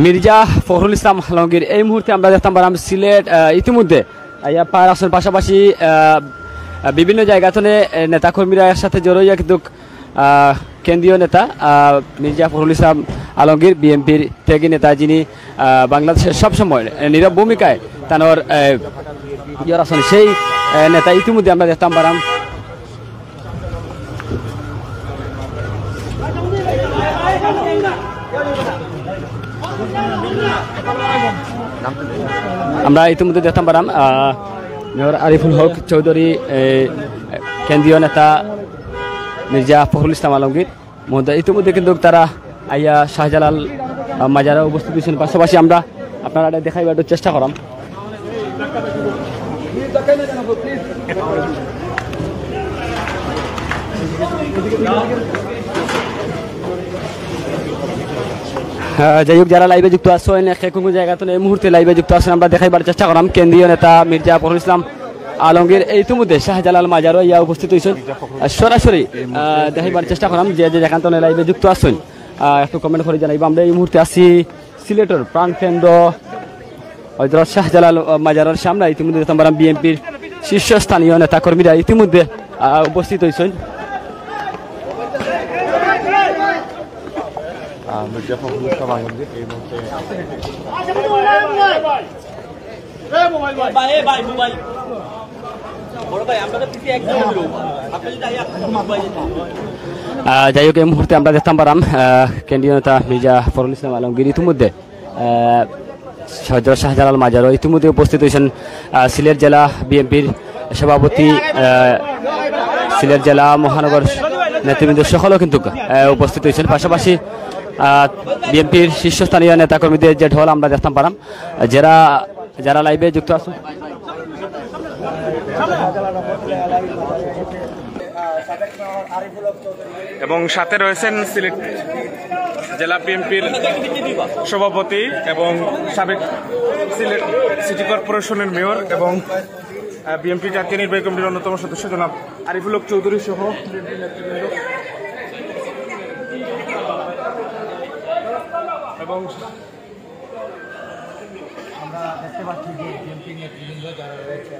মির্জা ফখরুল ইসলাম আলমগীর এই মুহূর্তে আমরা দেখতাম পারাম সিলেট ইতিমধ্যে পার আসন পাশাপাশি বিভিন্ন জায়গাতে নেতাকর্মীরা একসাথে জড়িয়ে কিন্তু কেন্দ্রীয় নেতা মির্জা ফখরুল ইসলাম আলমগীর বিএনপির ত্যাগী নেতা যিনি বাংলাদেশের সবসময় নীরব ভূমিকায় তানোর আসন সেই নেতা ইতিমধ্যে আমরা দেখতাম পারাম আমরা ইতিমধ্যে দেখতাম পারাম মেয়র আরিফুল হক চৌধুরী কেন্দ্রীয় নেতা মির্জা ফখরুল ইসলাম আলমগীর মহোদয় ইতিমধ্যে কিন্তু তারা আইয়া শাহজালাল মাজারে উপস্থিত হয়েছেন। পাশাপাশি আমরা আপনারা দেখাইবার চেষ্টা করাম। যাই হোক, যারা লাইভে যুক্ত আছেন কোন জায়গাতে এই মুহূর্তে লাইভে যুক্ত আছেন আমরা দেখাইবার চেষ্টা করাম। কেন্দ্রীয় নেতা মির্জা ফখরুল ইসলাম আলমগীর ইতিমধ্যে শাহজালাল মাজারও ইয়া উপস্থিত হয়েছেন। সরাসরি দেখাইবার চেষ্টা করাম যে যেখান লাইভে যুক্ত আছেন একটু কমেন্ট করে জানাইব। আমরা এই মুহূর্তে আছি সিলেটের প্রাণকেন্দ্র হযরত শাহজালাল মাজারের সামনে। ইতিমধ্যে দেখতাম পারাম বিএনপির শীর্ষস্থানীয় নেতাকর্মীরা ইতিমধ্যে উপস্থিত হয়েছেন। মির্জা ফখরুল ইসলাম আলমগীর এই মুহূর্তে যাই হোক, এই মুহূর্তে আমরা দেখতাম পারাম কেন্দ্রীয় নেতা মির্জা ফখরুল ইসলাম আলমগীর ইতিমধ্যে হযরত শাহজালাল মাজারও ইতিমধ্যে উপস্থিত হয়েছেন। সিলেট জেলা বিএনপির সভাপতি, সিলেট জেলা মহানগর নেতৃবৃন্দ সকলেও কিন্তু উপস্থিত হয়েছেন। পাশাপাশি বিএনপির শীর্ষস্থানীয় নেতাকর্মীদের যে ঢল আমরা দেখতাম পারাম। যারা লাইভে যুক্ত আছেন এবং সাথে রয়েছেন সিলেট জেলা বিএনপির সভাপতি এবং সাবেক সিলেট সিটি কর্পোরেশনের মেয়র এবং বিএনপি জাতীয় নির্বাহী কমিটির অন্যতম সদস্য জনাব আরিফুল হক চৌধুরী সহ এবং আমরা দেখতে পাচ্ছি যে বিএনপি নেতৃবৃন্দ যারা রয়েছে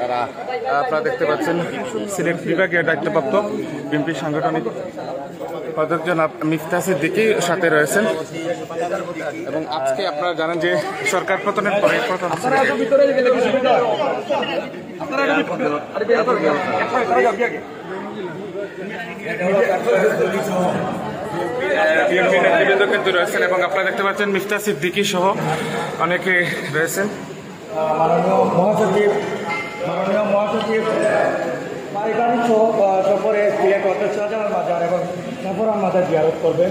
তারা আপনারা দেখতে পাচ্ছেন সিলেট বিভাগের দায়িত্বপ্রাপ্ত বিএনপি সাংগঠনিক অধ্যক্ষ জনাব মিফতা সিদ্দিকী সাথে রয়েছেন। এবং আজকে আপনারা জানেন যে সরকার পতনের পরে প্রথম বিএনপি নেতৃবৃন্দ কিন্তু রয়েছেন এবং আপনারা দেখতে পাচ্ছেন মিফতা সিদ্দিকী সহ অনেকে রয়েছেন। মাননীয় মহাসচিব পারিবারিক সফরে সিলেট অধ্যক্ষ শাহজালাল মাজার এবং সাফরান মাজার জিয়ারত করবেন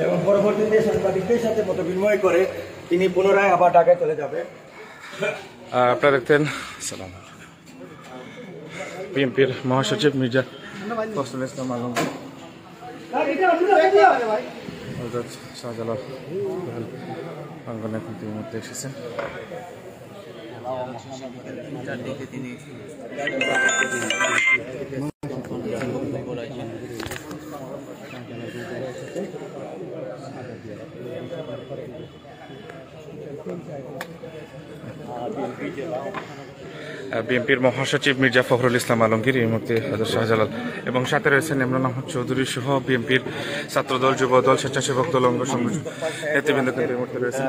এবং পরবর্তীতে সাংবাদিকদের সাথে মত বিনিময় করে তিনি পুনরায় আবার ঢাকায় চলে যাবে। আপনারা দেখতেন বিএনপির মহাসচিব মির্জা ফখরুল ইসলাম আলমগীর শাহজালাল প্রাঙ্গণে এই মুহূর্তে এসেছেন। তিনি বিএনপির মহাসচিব মির্জা ফখরুল ইসলাম আলমগীর এই মুহূর্তে হযরত শাহজালাল এবং সাথে রয়েছেন ইমরান আহমদ চৌধুরী সহ বিএনপির ছাত্রদল, যুবদল, স্বেচ্ছাসেবক দল, অঙ্গ সংগঠন নেতৃবৃন্দ কিন্তু এই মুহূর্তে রয়েছেন।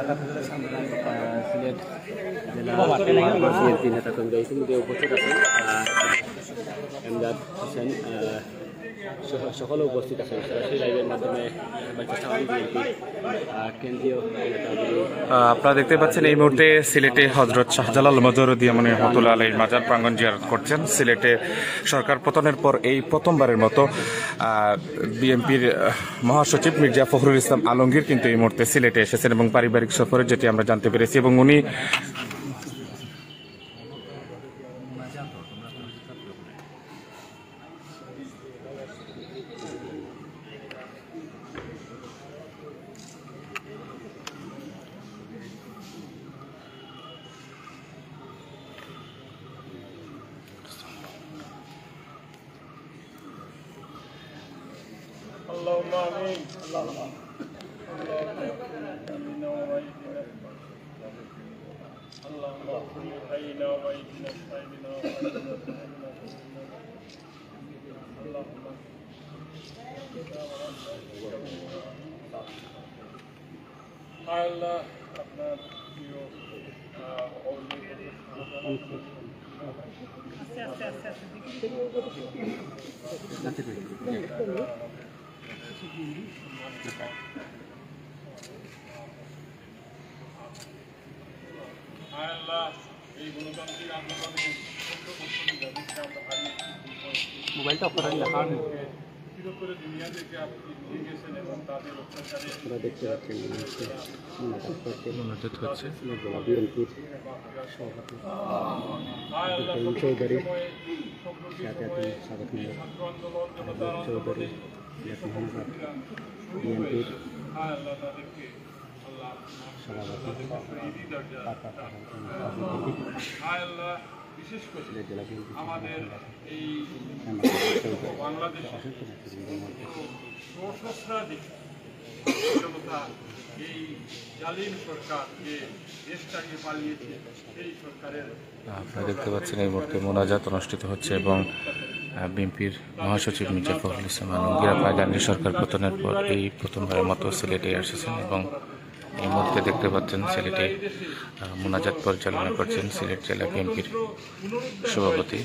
সকলে উপস্থিত আছেন সরাসরি লাইভের মাধ্যমে। আপনারা দেখতে পাচ্ছেন এই মুহূর্তে সিলেটে হযরত শাহজালাল মজরুদ্দিন রহমাতুল্লাহ আলাইহির মাজার প্রাঙ্গণ জিয়ারত করছেন। সিলেটে সরকার পতনের পর এই প্রথমবারের মতো বিএনপির মহাসচিব মির্জা ফখরুল ইসলাম আলমগীর কিন্তু এই মুহূর্তে সিলেটে এসেছেন এবং পারিবারিক সফরে, যেটি আমরা জানতে পেরেছি। এবং উনি اللهم آمين اللهم اللهم اغفر لحينا وميتنا وشهيدنا اللهم Allah अपना जो Allah এই গণতান্ত্রিক আন্দোলনে মোবাইলটা আপনারা দেখান চিরতরে দুনিয়া থেকে আপনি নিয়ে গেছেন এবং তাদের অত্যাচারে আপনারা দেখতে পাচ্ছেন মনোনীত হচ্ছে বিএনপির সভাপতি চৌধুরী সাবেক মেয়র চৌধুরী মোহাম্মদ বিএনপির বিশেষ করে আমাদের এই বাংলাদেশে সশস্ত্রাধিক এই জালিম সরকার যে দেশটাকে পালিয়েছে সেই সরকারের আপনারা দেখতে পাচ্ছেন এই মুহূর্তে মোনাজাত অনুষ্ঠিত হচ্ছে এবং বিএনপির মহাসচিব মির্জা ফখরুল ইসলাম আলমগীর আপনারা জানেন সরকার পতনের পর এই প্রথমবারের মতো সিলেটে এসেছেন এবং এই মুহূর্তে দেখতে পাচ্ছেন সিলেটে মোনাজাত পরিচালনা করছেন সিলেট জেলা বিএনপির সভাপতি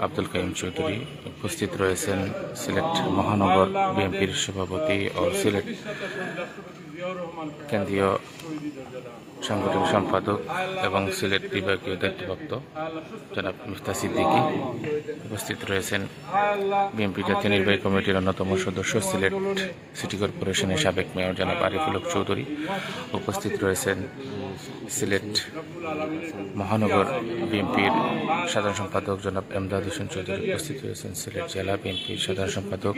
আব্দুল কাইম চৌধুরী, উপস্থিত রয়েছেন সিলেট মহানগর বিএনপির সভাপতি ও সিলেট কেন্দ্রীয় সাংগঠনিক সম্পাদক এবং সিলেট বিভাগীয় দায়িত্বপ্রাপ্ত জনাব মিফতা সিদ্দিকী, উপস্থিত রয়েছেন বিএনপি জাতীয় নির্বাহী কমিটির অন্যতম সদস্য সিলেট সিটি কর্পোরেশনের সাবেক মেয়র জনাব আরিফুল হক চৌধুরী, উপস্থিত রয়েছেন সিলেট মহানগর বিএনপির সাধারণ সম্পাদক জনাব এমদাদ হোসেন চৌধুরী, উপস্থিত রয়েছেন সিলেট জেলা বিএনপির সাধারণ সম্পাদক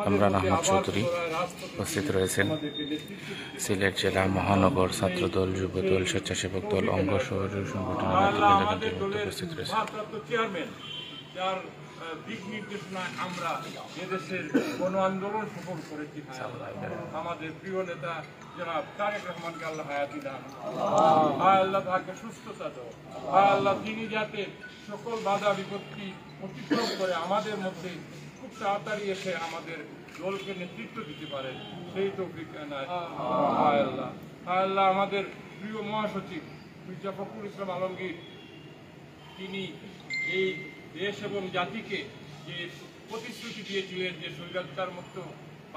কামরান আহমদ চৌধুরী, উপস্থিত রয়েছেন সিলেট জেলা মহানগর ছাত্রদল, যুবদল, স্বেচ্ছাসেবক দল, অঙ্গ সহযোগী সংগঠনের উপস্থিত রয়েছে। যার দিক নির্দেশনায় আমরা এদেশের গণ আন্দোলন সফল করেছি। আমাদের প্রিয় নেতা জনাব তারেক রহমানকে আল্লাহ হায়াতি দান, আল্লাহ তাকে সুস্থতা দাও, আল্লাহ তিনি যাতে সকল বাধা বিপত্তি অতিক্রম করে আমাদের মধ্যে খুব তাড়াতাড়ি এসে আমাদের দলকে নেতৃত্ব দিতে পারেন সেই তৌফিক আল্লাহ। আল্লাহ আমাদের প্রিয় মহাসচিব মির্জা ফখরুল ইসলাম আলমগীর তিনি এই দেশ এবং জাতিকে যে প্রতিশ্রুতি দিয়েছিলেন যে স্বৈরাচার মুক্ত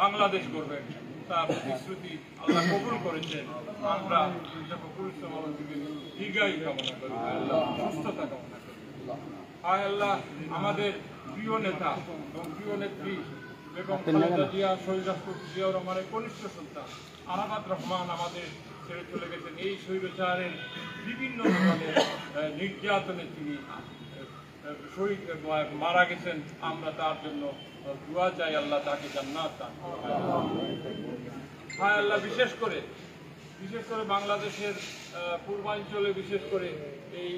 বাংলাদেশ গড়বেন, তার প্রতিশ্রুতি আল্লাহ কবুল করেছেন। আমরা মির্জা ফখরুল ইসলাম আলমগীরের দীর্ঘায়ু কামনা করি, সুস্থতা কামনা করি। আল্লাহ আমাদের প্রিয় নেতা এবং প্রিয় নেত্রী বেগম খালেদা জিয়া, শহীদ রাষ্ট্রপতি জিয়াউর রহমানের কনিষ্ঠ সন্তান আরাফাত রহমান আমাদের ছেড়ে চলে গেছেন। এই স্বৈরাচারের বিভিন্ন ধরনের নির্যাতনে তিনি শহীদ মারা গেছেন। আমরা তার জন্য দোয়া চাই, আল্লাহ তাকে জান্নাত দান করুন। আল্লাহ বিশেষ করে বাংলাদেশের পূর্বাঞ্চলে বিশেষ করে এই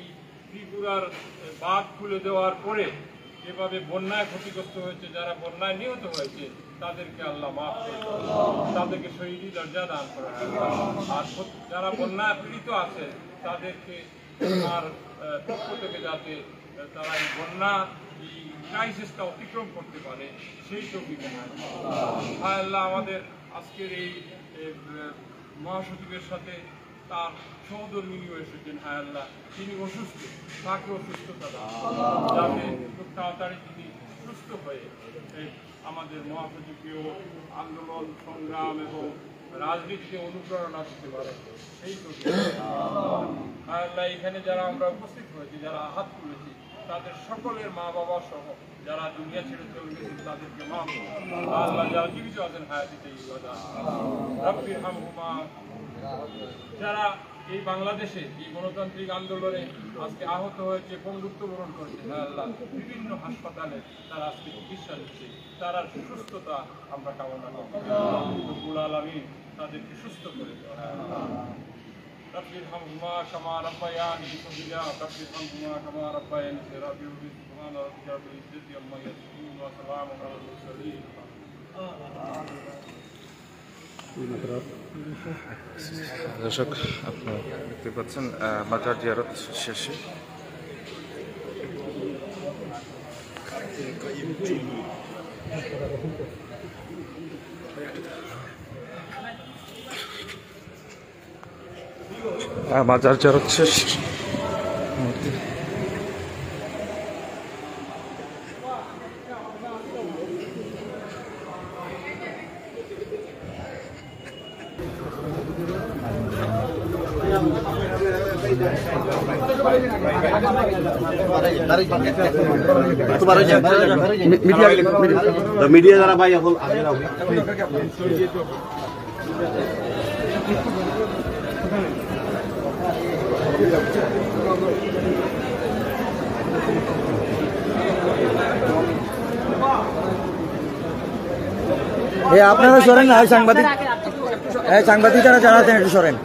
ত্রিপুরার বাঁধ খুলে দেওয়ার পরে যেভাবে বন্যায় ক্ষতিগ্রস্ত হয়েছে, যারা বন্যায় নিহত হয়েছে তাদেরকে আল্লাহ মাফ করে, তাদেরকে শহীদি দরজা দান করে। আর যারা বন্যায় পীড়িত আছে তাদেরকে তার পক্ষ থেকে যাতে তারা এই বন্যা এই ক্রাইসিসটা অতিক্রম করতে পারে সেই তৌফিক আল্লাহ। আমাদের আজকের এই মহাসচিবের সাথে তার সহধর্মিনীও এসেছেন। হায় আল্লাহ, তিনি অসুস্থ, তাকে অসুস্থতা দান যাতে খুব তাড়াতাড়ি তিনি সুস্থ হয়ে আমাদের মহাসচিবকেও আন্দোলন সংগ্রাম এবং রাজনীতিতে অনুপ্রেরণা দিতে পারে সেই তো। হায় আল্লাহ, এখানে যারা আমরা উপস্থিত হয়েছি, যারা আঘাত করেছি, তাদের সকলের মা বাবা সহ যারা দুনিয়া ছেড়ে চলে গেছেন তাদেরকে মাফ আল্লাহ, যারা জীবিত আছেন হায়াতিতে রব্বির হামহুমা। যারা এই বাংলাদেশে এই গণতান্ত্রিক আন্দোলনে আজকে আহত হয়েছে, বন্ধুত্ব বরণ করেছে, আল্লাহ বিভিন্ন হাসপাতালে তারা আজকে চিকিৎসা দিচ্ছে, তারা সুস্থতা আমরা কামনা করি। রব্বুল আলামিন তাদেরকে সুস্থ করে দেওয়া। রব্বির হামহুমা কামা রাব্বায়ানি সগীরা, রব্বির হামহুমা কামা রাব্বায়ানি সগীরা। সুবহান রাব্বিকা রাব্বিল ইজ্জাতি আম্মা ইয়াসিফুন, وسلام على المرسلين দর্শক আপনারা দেখতে পাচ্ছেন মাজার জিয়ারত শেষে মাজার জিয়ারত শেষ মিডিয়া যারা ভাই এখন আপনারা সরেন না সাংবাদিক সাংবাদিক যারা জানাতেন একটু সরেন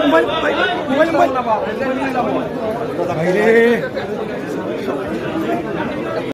মোবাইল